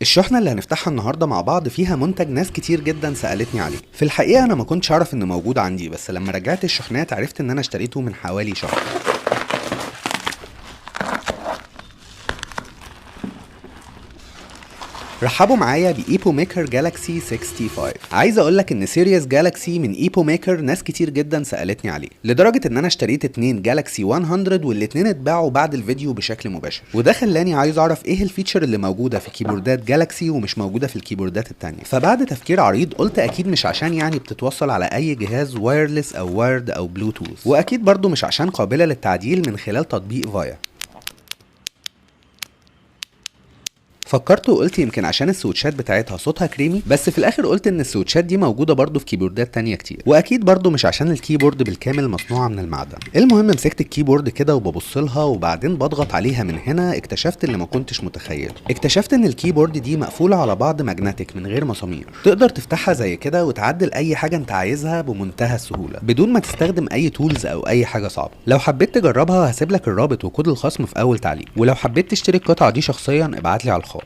الشحنة اللي هنفتحها النهاردة مع بعض فيها منتج ناس كتير جدا سألتني عليه. في الحقيقة أنا ما كنتش أعرف إنه موجود عندي، بس لما رجعت الشحنات عرفت إن أنا اشتريته من حوالي شهر. رحبوا معايا بإيبو ميكر جالاكسي 65. عايز اقولك ان سيريس جالاكسي من إيبو ميكر ناس كتير جدا سألتني عليه، لدرجة ان انا اشتريت 2 جالاكسي 100 والاتنين اتباعوا بعد الفيديو بشكل مباشر، وده خلاني عايز اعرف ايه الفيتشر اللي موجودة في كيبوردات جالاكسي ومش موجودة في الكيبوردات التانية. فبعد تفكير عريض قلت اكيد مش عشان يعني بتتوصل على اي جهاز وايرلس او وايرد او بلوتوث، واكيد برضو مش عشان قابلة للتعديل من خلال تطبيق فايا. فكرت وقلت يمكن عشان السويتشات بتاعتها صوتها كريمي، بس في الاخر قلت ان السويتشات دي موجوده برضو في كيبوردات تانية كتير، واكيد برضو مش عشان الكيبورد بالكامل مصنوعه من المعدن. المهم مسكت الكيبورد كده وببص لها وبعدين بضغط عليها من هنا، اكتشفت اللي ما كنتش متخيل. اكتشفت ان الكيبورد دي مقفوله على بعض ماجنتيك من غير مسامير، تقدر تفتحها زي كده وتعدل اي حاجه انت عايزها بمنتهى السهوله بدون ما تستخدم اي تولز او اي حاجه صعبه. لو حبيت تجربها هسيب لك الرابط وكود الخصم في اول تعليق، ولو حبيت تشتري القطعه دي شخصيا ابعت لي على الخاص.